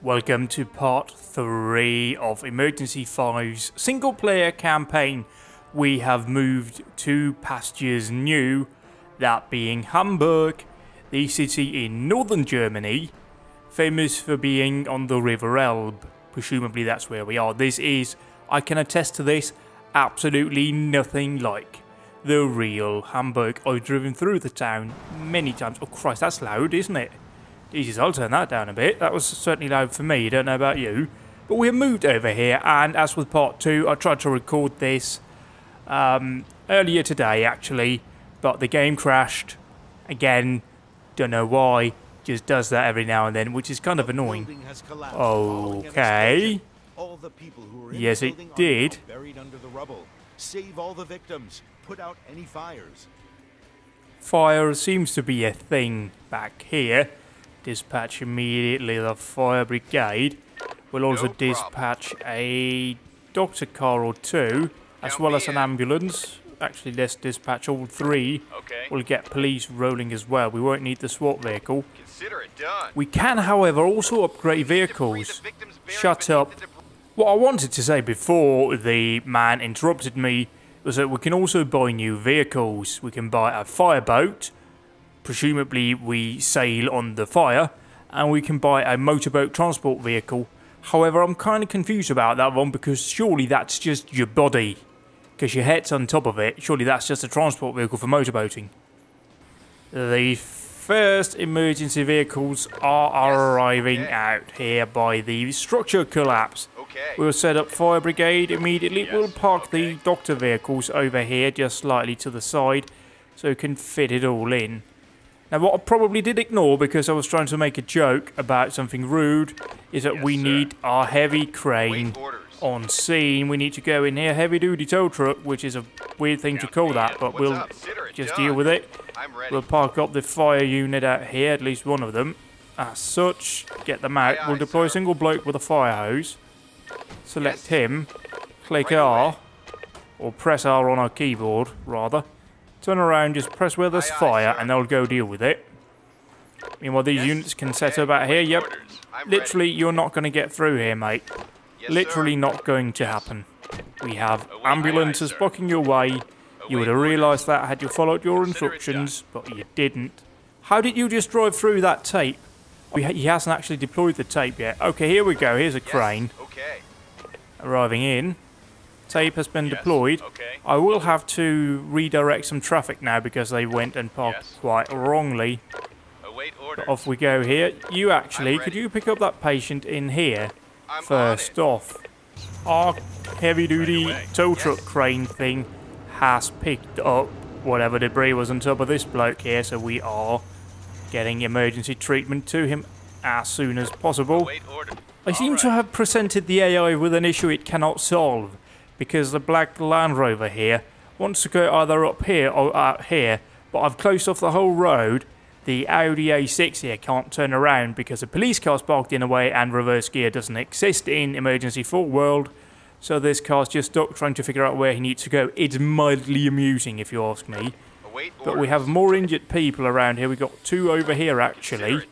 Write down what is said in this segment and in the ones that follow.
Welcome to part 3 of Emergency 5's single player campaign. We have moved to pastures new, that being Hamburg, the city in northern Germany, famous for being on the River Elbe. Presumably that's where we are. This is, I can attest to this, absolutely nothing like the real Hamburg. I've driven through the town many times. Oh Christ, that's loud, isn't it? Jesus, I'll turn that down a bit. That was certainly loud for me, don't know about you. But we have moved over here, and as with part 2, I tried to record this earlier today, actually. But the game crashed. Again, don't know why. Just does that every now and then, which is kind of annoying. Okay. Yes, it did. Buried under the rubble. Save all the victims. Put out any fires. Fire seems to be a thing back here. Dispatch immediately the fire brigade. We'll also dispatch a doctor car or two, as well as an ambulance. Actually, let's dispatch all 3. Okay. We'll get police rolling as well. We won't need the SWAT vehicle. Consider it done. We can, however, also upgrade vehicles. Shut up. What I wanted to say before the man interrupted me was that we can also buy new vehicles. We can buy a fireboat. Presumably we sail on the fire, and we can buy a motorboat transport vehicle. However, I'm kind of confused about that one, because surely that's just your body, because your head's on top of it. Surely that's just a transport vehicle for motorboating. The first emergency vehicles are arriving out here by the structure collapse. We'll set up fire brigade immediately. We'll park the doctor vehicles over here just slightly to the side so we can fit it all in. Now, what I probably did ignore, because I was trying to make a joke about something rude, is that we need our heavy crane on scene. We need to go in here, heavy-duty tow truck, which is a weird thing to call that, but we'll just deal with it. We'll park up the fire unit out here, at least one of them. As such, get them out. We'll deploy a single bloke with a fire hose. Select him, click R, or press R on our keyboard, rather. Turn around, just press where there's fire, and they'll go deal with it. Meanwhile, these units can set up out here. Yep. Literally, you're not going to get through here, mate. Literally not going to happen. We have ambulances blocking your way. You would have realised that had you followed your instructions, but you didn't. How did you just drive through that tape? He hasn't actually deployed the tape yet. Okay, here we go. Here's a crane. Arriving in. Tape has been deployed. I will have to redirect some traffic now because they went and parked quite wrongly. But off we go here. You actually, could you pick up that patient in here first off? Our heavy-duty tow truck crane thing has picked up whatever debris was on top of this bloke here, so we are getting emergency treatment to him as soon as possible. I seem to have presented the AI with an issue it cannot solve, because the black Land Rover here wants to go either up here or out here, but I've closed off the whole road. The Audi A6 here can't turn around because a police car's parked in a way and reverse gear doesn't exist in Emergency 4 world, so this car's just stuck trying to figure out where he needs to go. It's mildly amusing if you ask me. But we have more injured people around here. We've got 2 over here actually.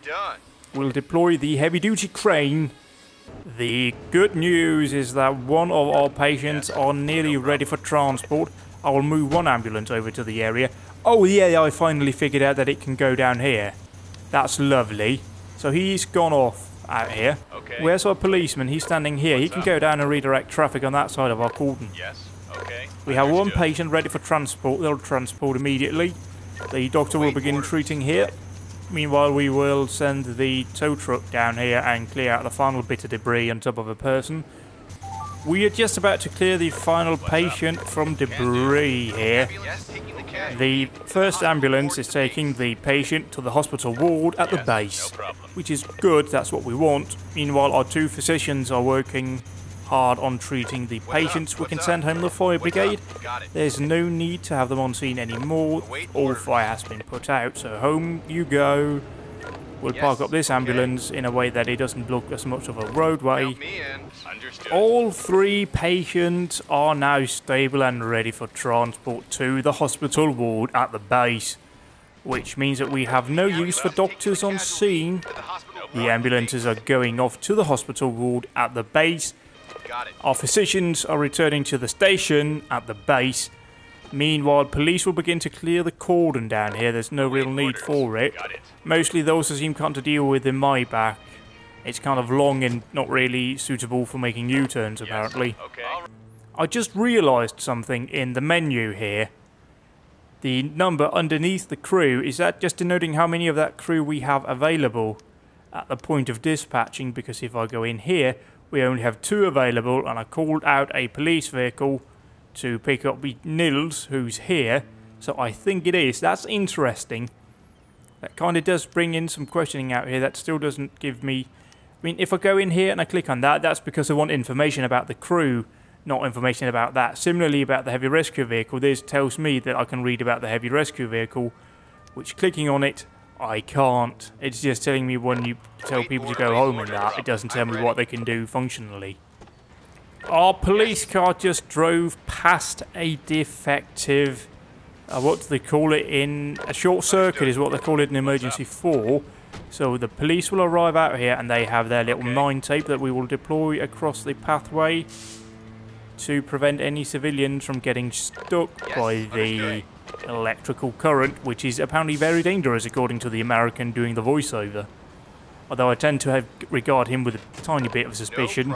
We'll deploy the heavy duty crane. The good news is that one of our patients are nearly ready for transport. I will move one ambulance over to the area. Oh yeah, I finally figured out that it can go down here. That's lovely. So he's gone off out here. Where's our policeman? He's standing here. He can go down and redirect traffic on that side of our cordon. We have one patient ready for transport. They'll transport immediately. The doctor will begin treating here. Meanwhile, we will send the tow truck down here and clear out the final bit of debris on top of a person. We are just about to clear the final patient from debris here. The first ambulance is taking the patient to the hospital ward at the base, which is good, that's what we want. Meanwhile, our 2 physicians are working hard on treating the patients. We can send home the fire brigade. There's no need to have them on scene anymore. All fire has been put out, so home you go. We'll park up this ambulance in a way that it doesn't block as much of a roadway. All 3 patients are now stable and ready for transport to the hospital ward at the base, which means that we have no use for doctors on scene. The ambulances are going off to the hospital ward at the base. Got it. Our physicians are returning to the station at the base. Meanwhile, police will begin to clear the cordon down here. There's no real need for it. Got it. Mostly those that seem kind to deal with in my back. It's kind of long and not really suitable for making U-turns, apparently. Okay. I just realised something in the menu here. The number underneath the crew, is that just denoting how many of that crew we have available at the point of dispatching? Because if I go in here, we only have 2 available, and I called out a police vehicle to pick up Nils, who's here. So I think it is. That's interesting. That kind of does bring in some questioning out here. That still doesn't give me... I mean, if I go in here and I click on that, that's because I want information about the crew, not information about that. Similarly, about the heavy rescue vehicle, this tells me that I can read about the heavy rescue vehicle, which clicking on it, I can't. It's just telling me when you tell people to go home and that. It doesn't tell me what they can do functionally. Our police car just drove past a defective, what do they call it in, a short circuit is what they call it in emergency 4. So the police will arrive out here and they have their little 9 tape that we will deploy across the pathway to prevent any civilians from getting stuck by the electrical current, which is apparently very dangerous according to the American doing the voiceover. Although I tend to regard him with a tiny bit of suspicion.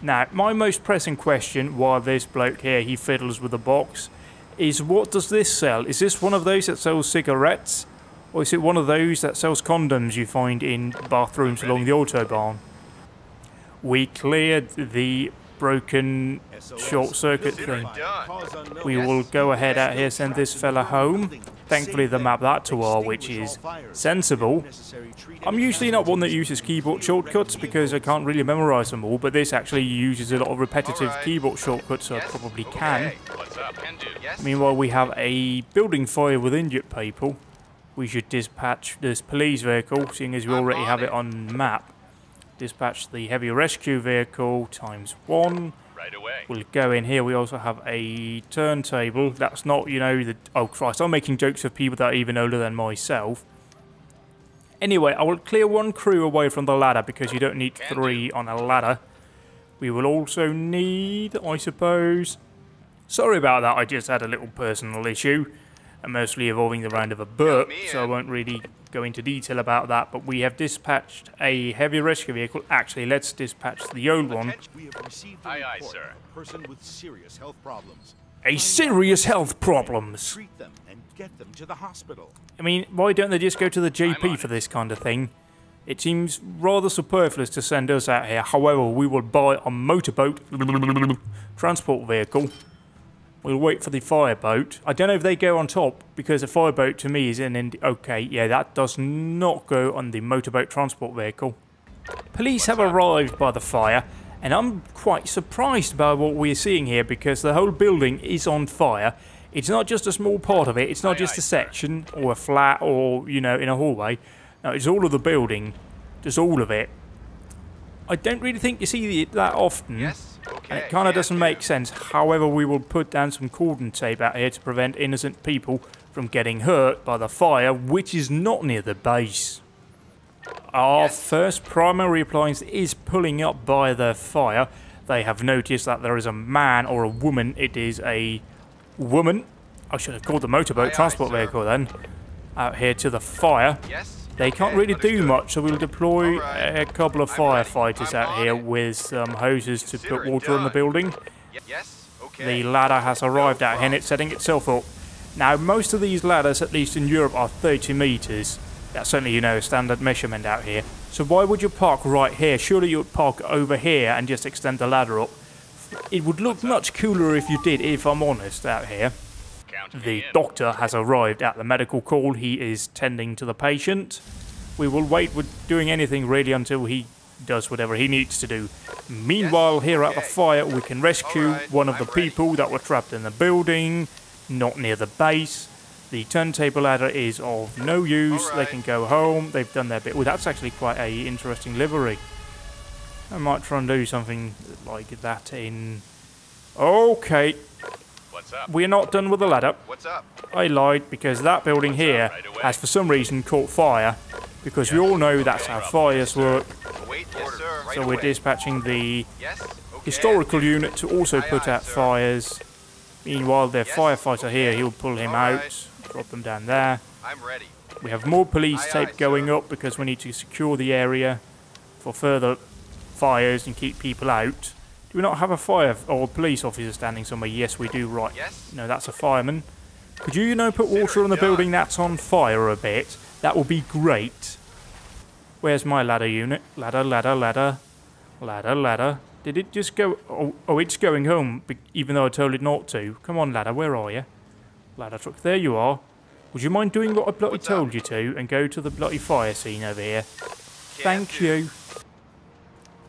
Now, my most pressing question, while this bloke here, he fiddles with the box, is what does this sell? Is this one of those that sells cigarettes? Or is it one of those that sells condoms you find in bathrooms along the Autobahn? We cleared the broken short circuit thing. We will go ahead out here, send this fella home. Thankfully they map that to R, which is sensible. I'm usually not one that uses keyboard shortcuts because I can't really memorize them all, but this actually uses a lot of repetitive keyboard shortcuts, so I probably can. Meanwhile, we have a building fire with injured people. We should dispatch this police vehicle, seeing as we already have it on map. Dispatch the heavy rescue vehicle ×1. Right away. We'll go in here. We also have a turntable. That's not, you know, the... Oh, Christ. I'm making jokes of people that are even older than myself. Anyway, I will clear 1 crew away from the ladder because you don't need 3 on a ladder. We will also need, I suppose... Sorry about that. I just had a little personal issue. Mostly involving the round of a burp, so I won't really go into detail about that, but we have dispatched a heavy rescue vehicle. Actually, let's dispatch the old one. We have received a Aye, aye, report sir. of a person with serious health problems. A serious health problems. Treat them and get them to the hospital. I mean, why don't they just go to the GP for this kind of thing? It seems rather superfluous to send us out here. However, we will buy a motorboat transport vehicle. We'll wait for the fireboat. I don't know if they go on top, because a fireboat to me is okay, yeah, that does not go on the motorboat transport vehicle. Police have arrived by the fire, and I'm quite surprised by what we're seeing here, because the whole building is on fire. It's not just a small part of it, it's not just a section, or a flat, or, you know, in a hallway. No, it's all of the building, just all of it. I don't really think you see it that often. Yes. Okay. And it kind of doesn't make sense. However, we will put down some cordon tape out here to prevent innocent people from getting hurt by the fire, which is not near the base. Our first primary appliance is pulling up by the fire. They have noticed that there is a man or a woman. It is a woman. I should have called the motorboat transport vehicle then. Out here to the fire. Yes. They can't really do much, so we'll deploy a couple of firefighters out here with some hoses to put water on the building. Yes. Okay. The ladder has arrived out here and it's setting itself up. Now, most of these ladders, at least in Europe, are 30 meters. That's certainly, you know, a standard measurement out here. So why would you park right here? Surely you would park over here and just extend the ladder up. It would look much cooler if you did, if I'm honest, out here. The doctor has arrived at the medical call. He is tending to the patient. We will wait with doing anything really until he does whatever he needs to do. Meanwhile, here at the fire, we can rescue one of the people that were trapped in the building, not near the base. The turntable ladder is of no use. They can go home. They've done their bit. Well, that's actually quite a interesting livery. I might try and do something like that in... Okay. What's up? We're not done with the ladder. What's up? I lied because that building here has for some reason caught fire. because we all know that's how fires work. Wait, yes, sir. Right So we're away. dispatching the Yes, okay. historical unit to also put aye, out sir. fires. Meanwhile, the Yes, firefighter okay. here, he'll pull him All out, right. drop them down there. I'm ready. We have more police Aye, tape aye, going sir. up because we need to secure the area for further fires and keep people out. Do we not have a fire or a police officer standing somewhere? Yes, we do. Right. Yes. No, that's a fireman. Could you, put Consider water on the it building done. that's on fire a bit? That would be great. Where's my ladder unit? Ladder, ladder, ladder. Ladder, ladder. Did it just go... Oh, it's going home, even though I told it not to. Come on, ladder, where are you? Ladder truck, there you are. Would you mind doing what I bloody What's up? told you to and go to the bloody fire scene over here? Can Thank do. you.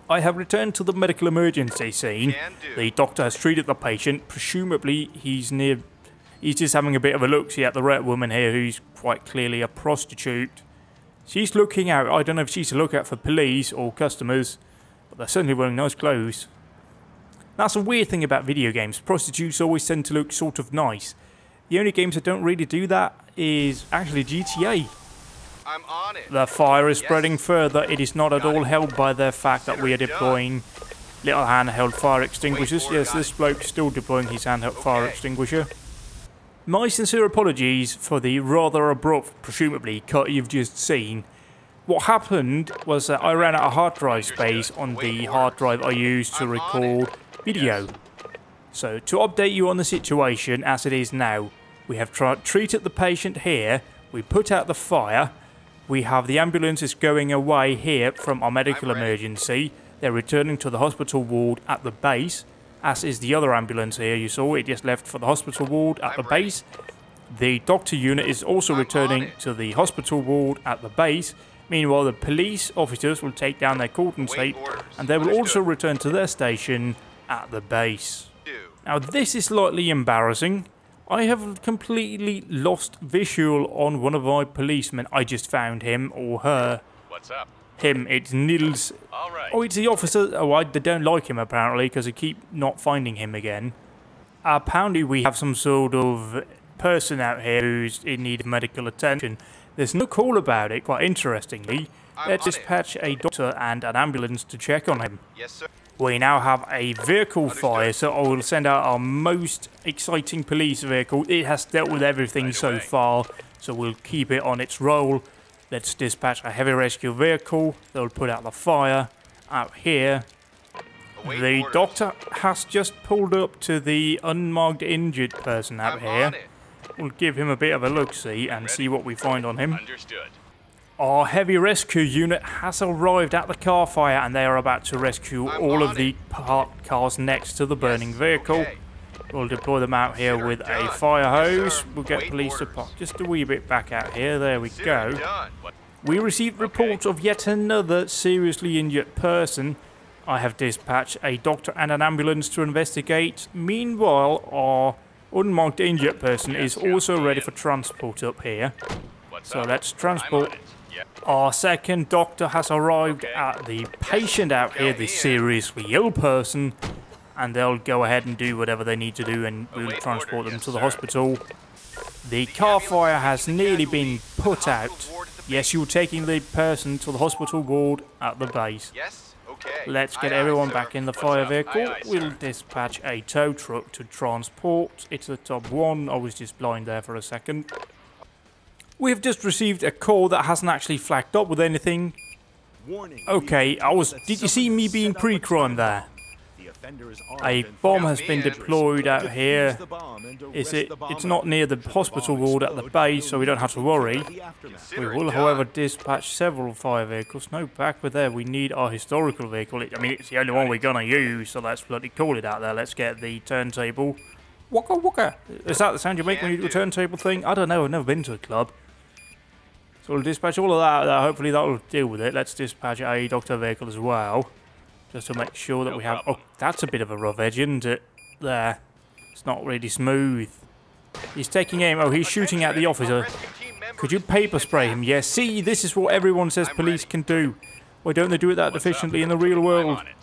I have returned to the medical emergency scene. Can do. The doctor has treated the patient. Presumably, he's just having a bit of a look-see at the red woman here, who's quite clearly a prostitute. She's looking out. I don't know if she's a lookout for police or customers, but they're certainly wearing nice clothes. That's a weird thing about video games. Prostitutes always tend to look sort of nice. The only games that don't really do that is actually GTA. I'm on it. The fire is Yes. spreading further. It is not at Got all it. helped by the fact that we are Consider it deploying little handheld fire extinguishers. for it, Yes, got this it. bloke's still deploying his handheld fire Okay. extinguisher. My sincere apologies for the rather abrupt, presumably, cut you've just seen. What happened was that I ran out of hard drive space on the hard drive I used to I'm on record video. So, to update you on the situation as it is now, we have treated the patient here, we put out the fire, we have the ambulances going away here from our medical I'm ready. emergency, they're returning to the hospital ward at the base, as is the other ambulance here you saw, it just left for the hospital ward at I'm the ready. base. The doctor unit is also I'm on returning it. to the hospital ward at the base. Meanwhile, the police officers will take down their cordon Await tape orders. and they will also Understood. return to their station at the base. Do. Now, this is slightly embarrassing. I have completely lost visual on one of my policemen. I just found him or her. What's up? Him, it's Nils. All right. Oh, it's the officer. Oh, they don't like him apparently because I keep not finding him again. Apparently, we have some sort of person out here who's in need of medical attention. There's no call about it, quite interestingly. I'm Let's on it. dispatch a doctor and an ambulance to check on him. Yes, sir. We now have a vehicle fire, so I will send out our most exciting police vehicle. It has dealt with everything Right so away. far, so we'll keep it on its roll. Let's dispatch a heavy rescue vehicle. They'll put out the fire out here. Await The orders. doctor has just pulled up to the unmarked injured person out I'm here. on it. We'll give him a bit of a look-see and see what we find on him. Understood. Our heavy rescue unit has arrived at the car fire and they are about to rescue I'm all on of the parked cars next to the burning Yes, vehicle. okay. We'll deploy them out here Consider with it a done. fire Yes, hose. sir. We'll get Await police to orders. park just a wee bit back out here. There we Consider go. it done. What? We received reports of yet another seriously injured person. I have dispatched a doctor and an ambulance to investigate. Meanwhile, our unmarked injured person is also ready for transport up here. What's So up? let's I'm transport. on it. Yep. Our second doctor has arrived Okay. at the patient out here, the Go in. seriously ill person, and they'll go ahead and do whatever they need to do and we'll Await transport order, them yes, to the sir. hospital. The car ambulance fire is has the nearly casualty been to the put out. hospital ward at the Yes, base. you're taking the person to the hospital ward at the base. Yes. Okay. Let's get Aye, aye, everyone sir. back in the What's fire up? vehicle. Aye, aye, We'll sir. dispatch a tow truck to transport. It's the top one. I was just blind there for a second. We've just received a call that hasn't actually flagged up with anything. Warning. Okay, did you see me being pre-crime there? The offender is A armed and bomb firing has been dangerous. deployed out Defuse here. the bomb and Is arrest it? the It's bomber. not near the Should hospital bomb ward at the explode, base, so we don't have to worry. the aftermath. We Consider it will, done. however, dispatch several fire vehicles. No, back with there. We need our historical vehicle. I mean, it's the only one we're gonna use, so let's bloody call it out there. Let's get the turntable. Waka waka. Is that the sound you make when you do a turntable thing? I don't know. I've never been to a club. So we'll dispatch all of that. Hopefully that'll deal with it. Let's dispatch a doctor vehicle as well, just to make sure that No we have. problem. Oh, that's a bit of a rough edge, isn't it? There. It's not really smooth. He's taking aim. Oh, he's shooting at the officer. Rescue team members Could you paper spray him? Yes. See, this is what everyone says I'm police ready. can do. Why don't they do it that What's efficiently up? in the real I'm world? on it.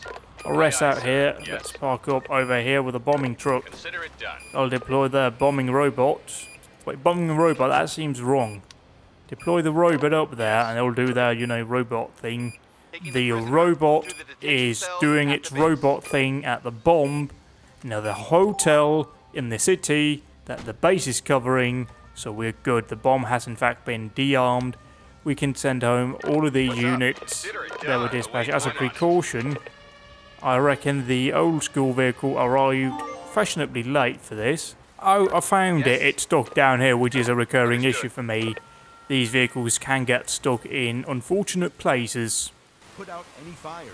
Arrest Aye, aye, out sir. here. Yes. Let's park up over here with a bombing truck. Consider it done. I'll deploy their bombing robot. Wait, bombing robot? That seems wrong. Deploy the robot up there, and it'll do their, you know, robot thing. The robot is doing its robot thing at the bomb. Now the hotel in the city that the base is covering, so we're good. The bomb has in fact been de-armed. We can send home all of these units that were dispatched as a precaution. I reckon the old school vehicle arrived fashionably late for this. Oh, I found it. It's stuck down here, which is a recurring issue for me. These vehicles can get stuck in unfortunate places. Put out any fires.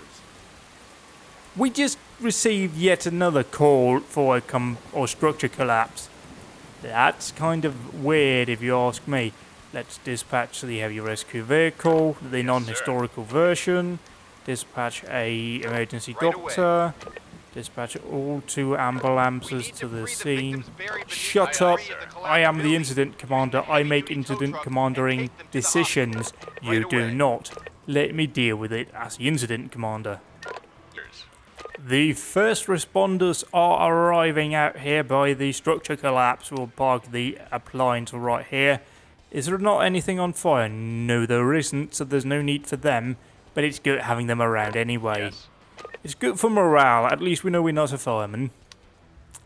We just received yet another call for a structure collapse. That's kind of weird if you ask me. Let's dispatch the heavy rescue vehicle, the non-historical version. Dispatch a emergency doctor. Dispatch all 2 ambulances to the scene. Shut up! I am the incident commander. I make incident commandering decisions. You do not. Let me deal with it as the incident commander. The first responders are arriving out here by the structure collapse. We'll park the appliance right here. Is there not anything on fire? No, there isn't, so there's no need for them. But it's good having them around anyway. Yes. It's good for morale. At least we know we're not a fireman.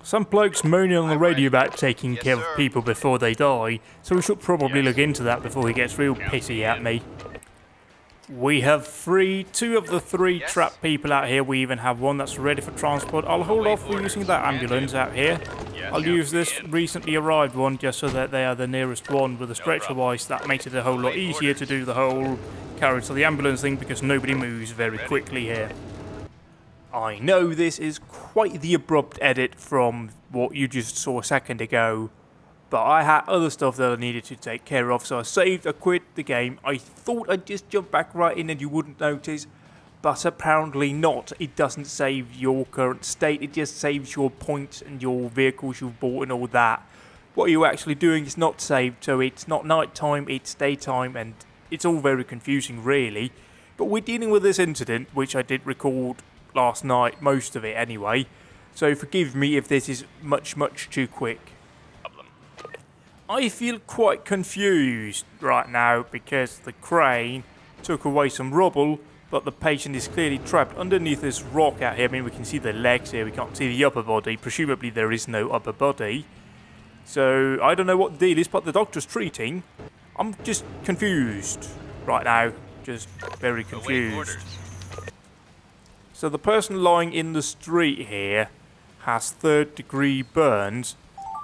Some bloke's moaning on the radio about taking care of people before they die, so we should probably look into that before he gets real pissy at me. We have 2 of the 3 trapped people out here. We even have 1 that's ready for transport. I'll hold off for using that ambulance out here. I'll use this recently arrived one just so that they are the nearest one with a stretcher wise. That makes it a whole lot easier to do the whole carriage to the ambulance thing because nobody moves very quickly here. I know this is quite the abrupt edit from what you just saw a second ago, but I had other stuff that I needed to take care of, so I saved, I quit the game. I thought I'd just jump back right in and you wouldn't notice, but apparently not. It doesn't save your current state, it just saves your points and your vehicles you've bought and all that. What you're actually doing is not saved, so it's not night time, it's daytime, and it's all very confusing really. But we're dealing with this incident, which I did record last night, most of it anyway, so forgive me if this is much too quick. I feel quite confused right now because the crane took away some rubble, but the patient is clearly trapped underneath this rock out here. I mean, we can see the legs here, we can't see the upper body. Presumably there is no upper body. So, I don't know what the deal is, but the doctor's treating. I'm just confused right now. Just very confused. So the person lying in the street here has 3rd-degree burns.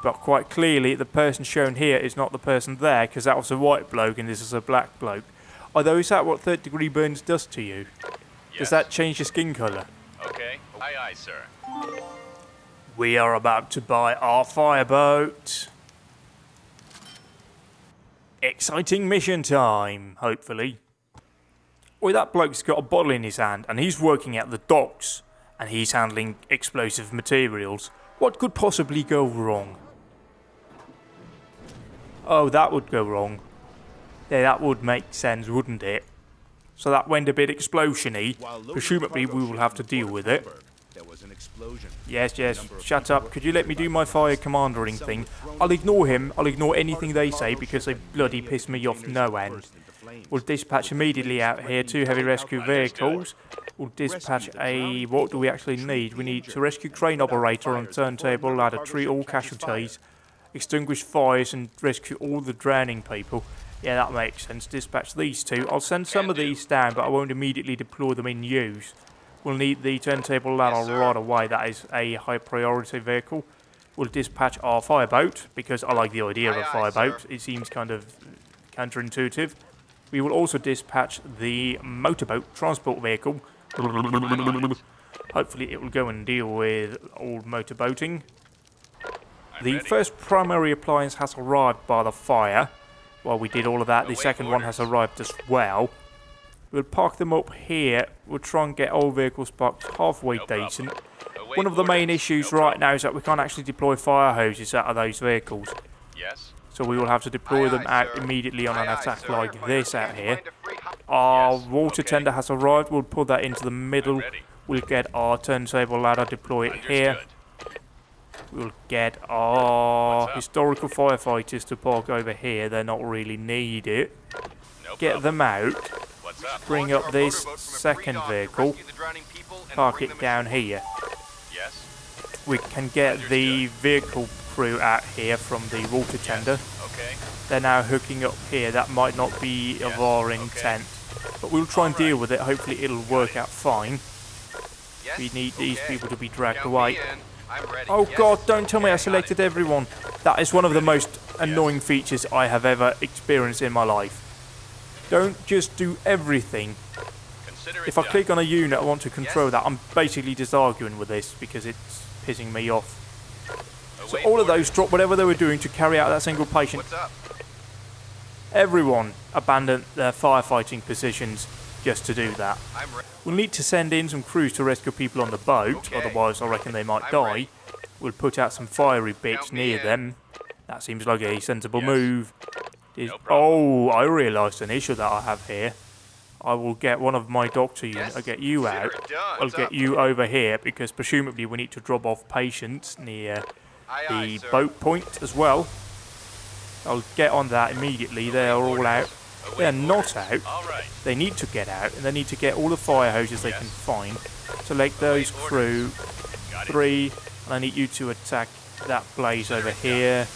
But quite clearly, the person shown here is not the person there, because that was a white bloke and this is a black bloke. Although, is that what 3rd-degree burns does to you? Yes. Does that change your skin colour? Okay. Aye, aye, sir. We are about to buy our fireboat. Exciting mission time, hopefully. Well, that bloke's got a bottle in his hand, and he's working at the docks, and he's handling explosive materials. What could possibly go wrong? Oh, that would go wrong. Yeah, that would make sense, wouldn't it? So that went a bit explosion-y. Presumably we will have to deal with it. There was an explosion. Yes, shut up. Could you let me do my fire commandering thing? I'll ignore him. I'll ignore anything they say because they bloody piss me off no end. We'll dispatch immediately out here 2 heavy rescue vehicles. We'll dispatch a... what do we actually need? We need to rescue crane operator on turntable ladder, treat all casualties, extinguish fires and rescue all the drowning people. Yeah, that makes sense. Dispatch these 2. I'll send some of these down, but I won't immediately deploy them in use. We'll need the turntable ladder right away. That is a high priority vehicle. We'll dispatch our fireboat, because I like the idea of a fireboat. It seems kind of counterintuitive. We will also dispatch the motorboat transport vehicle. Hopefully it will go and deal with all motorboating. The first primary appliance has arrived by the fire. While we did all of that, the second one has arrived as well. We'll park them up here. We'll try and get all vehicles parked halfway decent. One of the main issues right now is that we can't actually deploy fire hoses out of those vehicles. Yes. So we will have to deploy them out immediately on an attack like this out here. Our water tender has arrived. We'll put that into the middle. We'll get our turntable ladder, deploy it here. We'll get our historical firefighters to park over here. They're not really needed. Get them out. Bring up this second vehicle. Park it down here. We can get the vehicle crew out here from the water tender. They're now hooking up here. That might not be of our intent, but we'll try and deal with it. Hopefully it'll work out fine. We need these people to be dragged away. Oh god, don't tell me I selected everyone. That is one of the most annoying features I have ever experienced in my life. Don't just do everything. If I click on a unit I want to control that, I'm basically just arguing with this because it's pissing me off. So all of those dropped whatever they were doing to carry out that single patient. Everyone abandoned their firefighting positions just to do that. We'll need to send in some crews to rescue people on the boat, otherwise I reckon they might die. We'll put out some fiery bits near them. That seems like a sensible move. Oh, I realised an issue that I have here. I will get one of my doctor units. I'll get you out. I'll get you over here because presumably we need to drop off patients near the boat point as well. I'll get on that immediately. They are all out. They are not out. They need to get out, and they need to get all the fire hoses they can find. Select those crew. 3, and I need you to attack that blaze over here.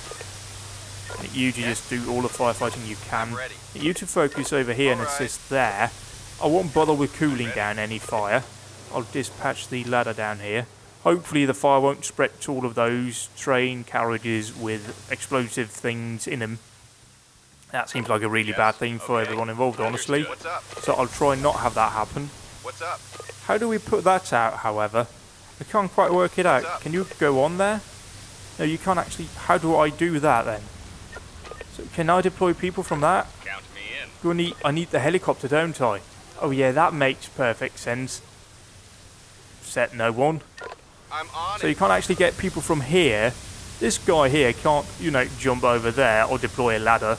I need you to just do all the firefighting you can. I need you to focus over here and assist there. I won't bother with cooling down any fire. I'll dispatch the ladder down here. Hopefully the fire won't spread to all of those train carriages with explosive things in them. That seems like a really bad thing for everyone involved, honestly. So I'll try not have that happen. How do we put that out, however? I can't quite work it out. Can you go on there? No, you can't actually. How do I do that then? So can I deploy people from that? I need the helicopter, don't I? Oh yeah, that makes perfect sense. Set no one. So you can't actually get people from here. This guy here can't, jump over there or deploy a ladder.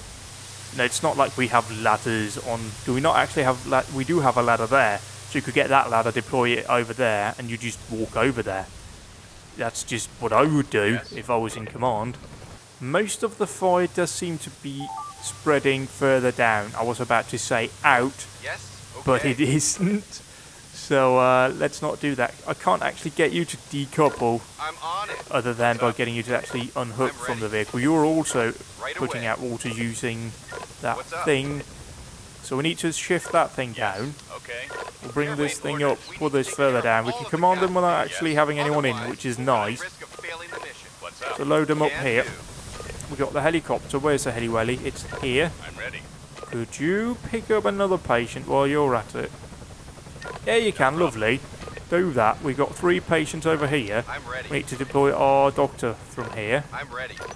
No, it's not like we have ladders on... Do we not actually have... We do have a ladder there. So you could get that ladder, deploy it over there, and you just walk over there. That's just what I would do if I was in command. Most of the fire does seem to be spreading further down. I was about to say out, but it isn't. So let's not do that. I can't actually get you to decouple other than by getting you to actually unhook from the vehicle. You're also putting out water using that thing. So we need to shift that thing down. We'll bring this thing up, pull this further down. We can command them without actually having anyone in, which is nice. So load them up here. We got the helicopter. Where's the heli-welly? It's here. Could you pick up another patient while you're at it? Yeah, you can. Lovely. Do that. We've got 3 patients over here. We need to deploy our doctor from here.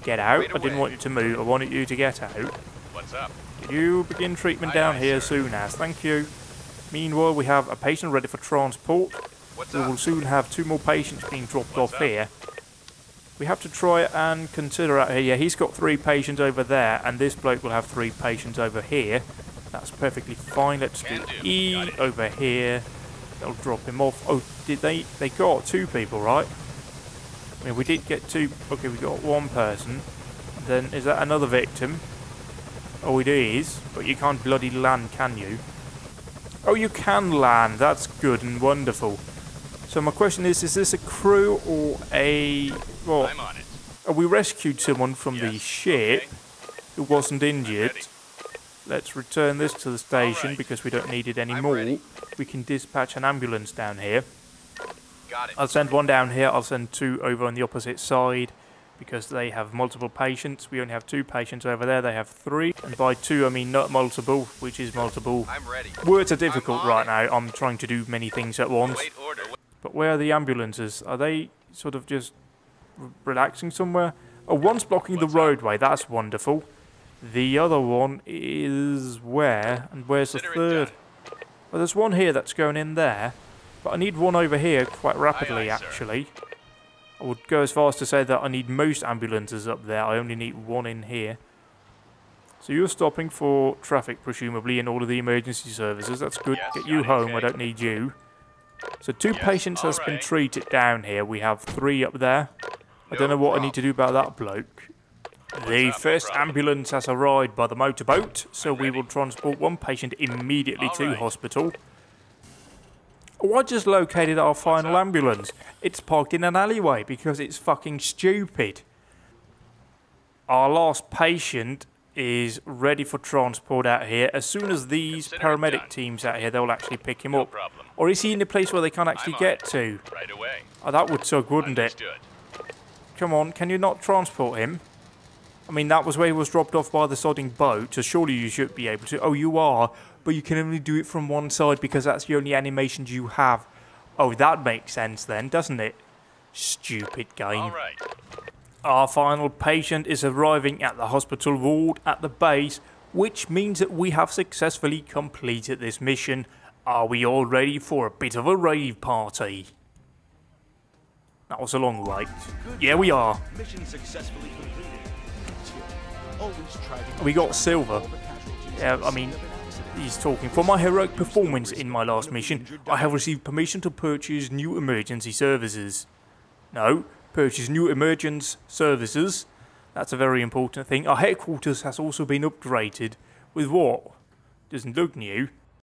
Get out. I didn't want you to move. I wanted you to get out. Can you begin treatment down here soon as? Thank you. Meanwhile, we have a patient ready for transport. We will soon have 2 more patients being dropped off here. We have to try and consider out here. Yeah, he's got 3 patients over there, and this bloke will have 3 patients over here. That's perfectly fine. Let's do E over here. They'll drop him off. Oh, did they got 2 people, right? I mean, we did get 2. Okay, we got 1 person. Then, is that another victim? Oh, it is. But you can't bloody land, can you? Oh, you can land. That's good and wonderful. So my question is this a crew or a... Well, we rescued someone from the ship who wasn't injured. Let's return this to the station because we don't need it anymore. We can dispatch an ambulance down here. I'll send 1 down here. I'll send 2 over on the opposite side because they have multiple patients. We only have 2 patients over there. They have 3. And by 2, I mean not multiple, which is multiple. Words are difficult right now. I'm trying to do many things at once. But where are the ambulances? Are they sort of just relaxing somewhere? Oh, one's blocking the roadway. That's wonderful. The other one is where? And where's the third? Well, there's 1 here that's going in there. But I need 1 over here quite rapidly, actually. I would go as far as to say that I need most ambulances up there. I only need 1 in here. So you're stopping for traffic, presumably, in all of the emergency services. That's good. Get you home. I don't need you. So 2 patients has been treated down here. We have 3 up there. I don't know what I need to do about that bloke. The first ambulance has arrived by the motorboat, so we will transport one patient immediately to hospital. Oh, I just located our final ambulance. It's parked in an alleyway because it's fucking stupid. Our last patient is ready for transport out here. As soon as these paramedic teams out here, they'll actually pick him up. Or is he in a place where they can't actually get to? Right away. Oh, that would suck, wouldn't it? Come on, can you not transport him? I mean, that was where he was dropped off by the sodding boat, so surely you should be able to. Oh, you are, but you can only do it from one side because that's the only animations you have. Oh, that makes sense then, doesn't it? Stupid game. All right. Our final patient is arriving at the hospital ward at the base, which means that we have successfully completed this mission. Are we all ready for a bit of a rave party? That was a long wait. Yeah, we are. Mission successfully completed. Always try to We got silver. Yeah, I mean, he's talking. For my heroic performance in my last mission, I have received permission to purchase new emergency services. No, purchase new emergency services. That's a very important thing. Our headquarters has also been upgraded. With what? Doesn't look new.